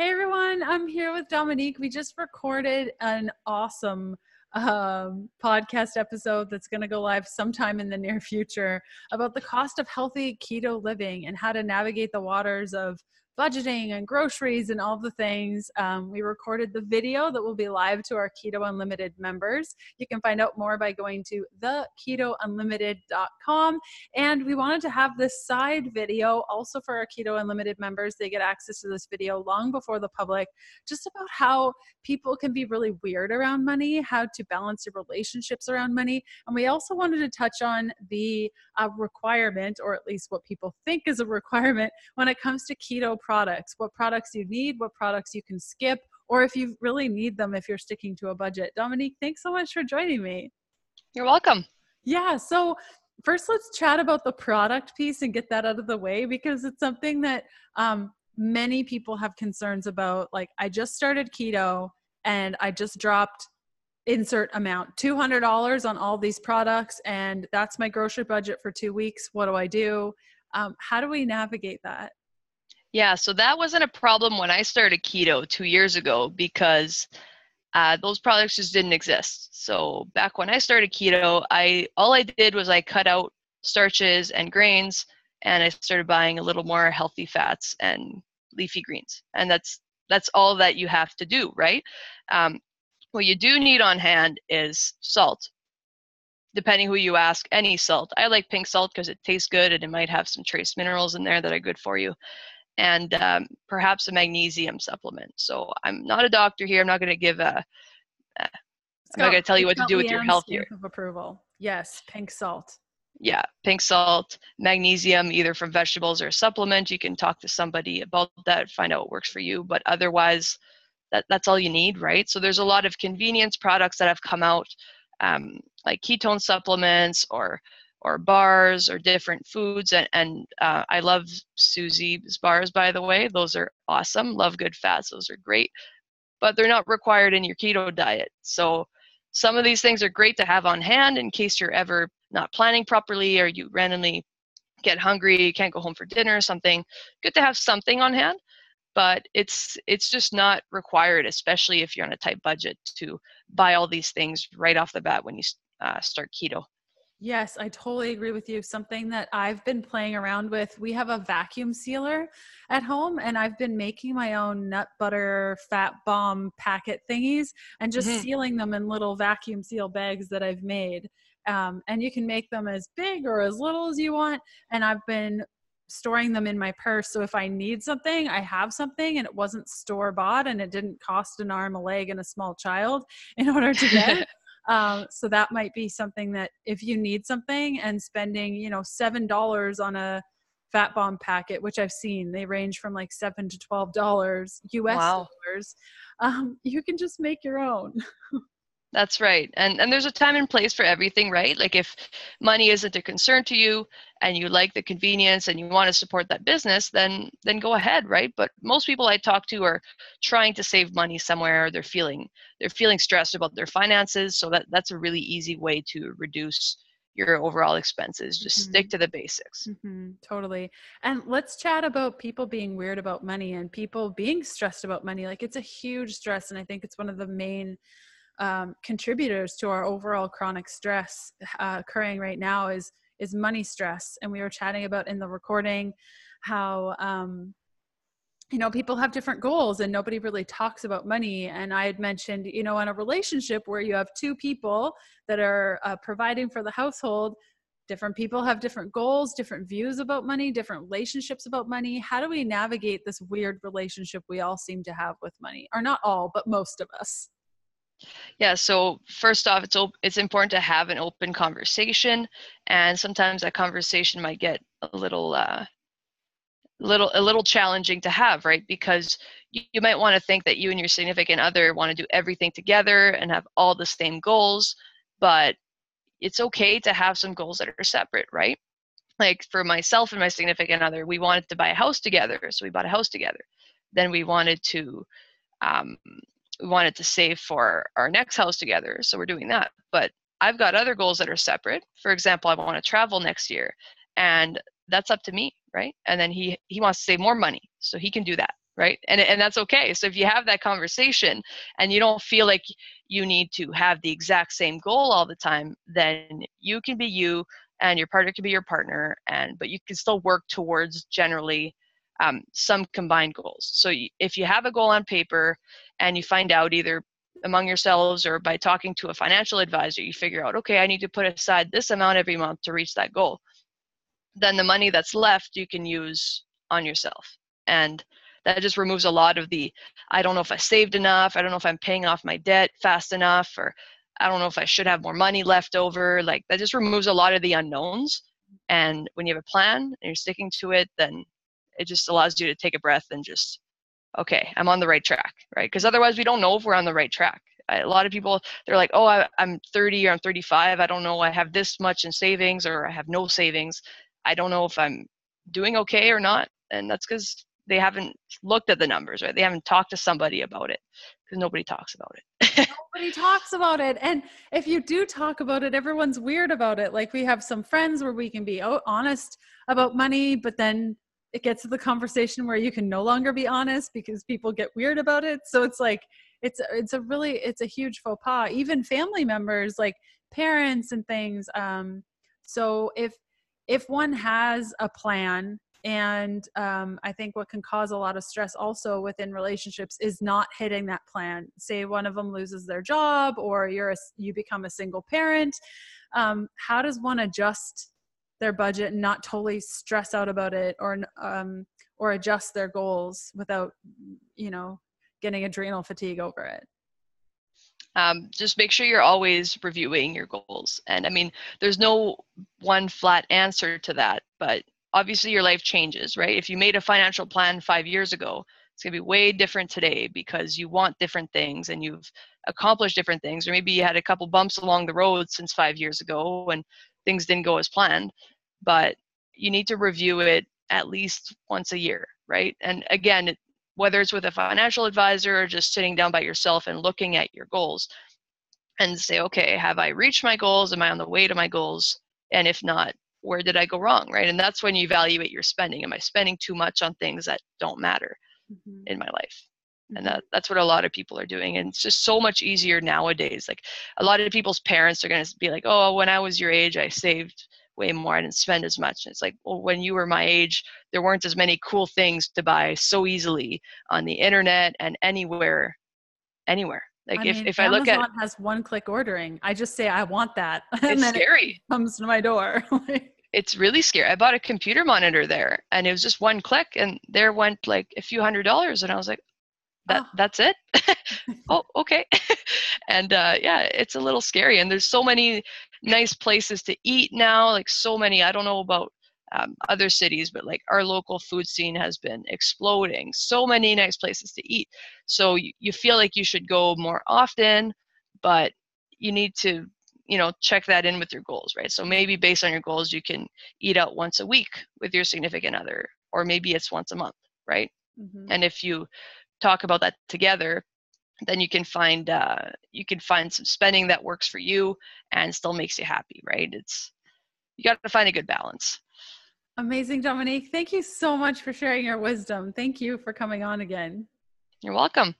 Hey everyone, I'm here with Dominique. We just recorded an awesome podcast episode that's going to go live sometime in the near future about the cost of healthy keto living and how to navigate the waters of budgeting and groceries and all the things. We recorded the video that will be live to our Keto Unlimited members. You can find out more by going to theketounlimited.com. And we wanted to have this side video also for our Keto Unlimited members. They get access to this video long before the public, just about how people can be really weird around money, how to balance your relationships around money. And we also wanted to touch on the requirement, or at least what people think is a requirement when it comes to keto products, what products you need, what products you can skip, or if you really need them if you're sticking to a budget. Dominique, thanks so much for joining me. You're welcome. Yeah, so first let's chat about the product piece and get that out of the way, because it's something that many people have concerns about. Like, I just started keto and I just dropped insert amount, $200 on all these products, and that's my grocery budget for 2 weeks. What do I do? How do we navigate that? Yeah, so that wasn't a problem when I started keto 2 years ago, because those products just didn't exist. So back when I started keto, all I did was I cut out starches and grains, and I started buying a little more healthy fats and leafy greens. And that's all that you have to do, right? What you do need on hand is salt. Depending who you ask, any salt. I like pink salt because it tastes good and it might have some trace minerals in there that are good for you. And perhaps a magnesium supplement. So I'm not a doctor here. I'm not going to give I'm not going to tell you what to do with your health here. Of approval. Yes, pink salt. Yeah, pink salt, magnesium, either from vegetables or a supplement. You can talk to somebody about that, find out what works for you. But otherwise, that's all you need, right? So there's a lot of convenience products that have come out, like ketone supplements or bars or different foods. And I love Susie's bars, by the way. Those are awesome. Love good fats. Those are great. But they're not required in your keto diet. So some of these things are great to have on hand in case you're ever not planning properly or you randomly get hungry, you can't go home for dinner or something. Good to have something on hand. But it's just not required, especially if you're on a tight budget, to buy all these things right off the bat when you start keto. Yes, I totally agree with you. Something that I've been playing around with, we have a vacuum sealer at home, and I've been making my own nut butter fat bomb packet thingies and just sealing them in little vacuum seal bags that I've made. And you can make them as big or as little as you want. And I've been storing them in my purse. So if I need something, I have something, and it wasn't store bought and it didn't cost an arm, a leg, and a small child in order to get. So that might be something that if you need something and spending, $7 on a fat bomb packet, which I've seen, they range from like $7 to $12 US dollars. You can just make your own. That's right. And there's a time and place for everything, right? Like if money isn't a concern to you and you like the convenience and you want to support that business, then go ahead, right? But most people I talk to are trying to save money somewhere. They're feeling stressed about their finances. So that's a really easy way to reduce your overall expenses. Just stick to the basics. Totally. And let's chat about people being weird about money and people being stressed about money. Like, it's a huge stress. And I think it's one of the main contributors to our overall chronic stress occurring right now is money stress. And we were chatting about in the recording how, people have different goals and nobody really talks about money. And I had mentioned, in a relationship where you have two people that are providing for the household, different people have different goals, different views about money, different relationships about money. How do we navigate this weird relationship we all seem to have with money? Or not all, but most of us. Yeah, so first off, it's important to have an open conversation, and sometimes that conversation might get a little challenging to have, right? Because you might want to think that you and your significant other want to do everything together and have all the same goals, but it's okay to have some goals that are separate, right? Like for myself and my significant other, we wanted to buy a house together, so we bought a house together. Then we wanted to save for our next house together, so we're doing that. But I've got other goals that are separate. For example, I want to travel next year, and that's up to me, right? And then he wants to save more money, so he can do that, right? And that's okay. So if you have that conversation and you don't feel like you need to have the exact same goal all the time, then you can be you and your partner can be your partner, but you can still work towards generally some combined goals. So if you have a goal on paper and you find out either among yourselves or by talking to a financial advisor, you figure out, okay, I need to put aside this amount every month to reach that goal. Then the money that's left you can use on yourself. And that just removes a lot of the, I don't know if I saved enough, I don't know if I'm paying off my debt fast enough, or I don't know if I should have more money left over. Like, that just removes a lot of the unknowns. And when you have a plan and you're sticking to it, then it just allows you to take a breath and just, okay, I'm on the right track, right? Because otherwise we don't know if we're on the right track. A lot of people, they're like, oh, I'm 30 or I'm 35. I don't know, I have this much in savings or I have no savings. I don't know if I'm doing okay or not. And that's because they haven't looked at the numbers, right? They haven't talked to somebody about it, because nobody talks about it. Nobody talks about it. And if you do talk about it, everyone's weird about it. Like, we have some friends where we can be honest about money, but then it gets to the conversation where you can no longer be honest because people get weird about it. So it's like, it's a huge faux pas. Even family members, like parents and things. So if one has a plan, and I think what can cause a lot of stress also within relationships is not hitting that plan. Say one of them loses their job, or you become a single parent. How does one adjust their budget and not totally stress out about it, or adjust their goals without, getting adrenal fatigue over it? Just make sure you're always reviewing your goals. And I mean, there's no one flat answer to that, but obviously your life changes, right? If you made a financial plan 5 years ago, it's going to be way different today because you want different things and you've accomplished different things. Or maybe you had a couple bumps along the road since 5 years ago when things didn't go as planned, but you need to review it at least once a year, right? And again, whether it's with a financial advisor or just sitting down by yourself and looking at your goals and say, okay, have I reached my goals? Am I on the way to my goals? And if not, where did I go wrong, right? And that's when you evaluate your spending. Am I spending too much on things that don't matter in my life? And that's what a lot of people are doing. And it's just so much easier nowadays. Like, a lot of people's parents are going to be like, oh, when I was your age, I saved way more. I didn't spend as much. And it's like, well, when you were my age, there weren't as many cool things to buy so easily on the internet and anywhere. Like, if I look at Amazon has one-click ordering. I just say I want that, and it's then scary. It comes to my door. It's really scary. I bought a computer monitor there, and it was just one click, and there went like a few $100s, and I was like, that's it? Oh, okay. And yeah, it's a little scary. And there's so many nice places to eat now, like so many. I don't know about other cities, but like our local food scene has been exploding. So many nice places to eat. So you feel like you should go more often, but you need to, check that in with your goals, right? So maybe based on your goals, you can eat out once a week with your significant other, or maybe it's once a month, right? And if you talk about that together, then you can find some spending that works for you and still makes you happy, right? You got to find a good balance. Amazing, Dominique. Thank you so much for sharing your wisdom. Thank you for coming on again. You're welcome.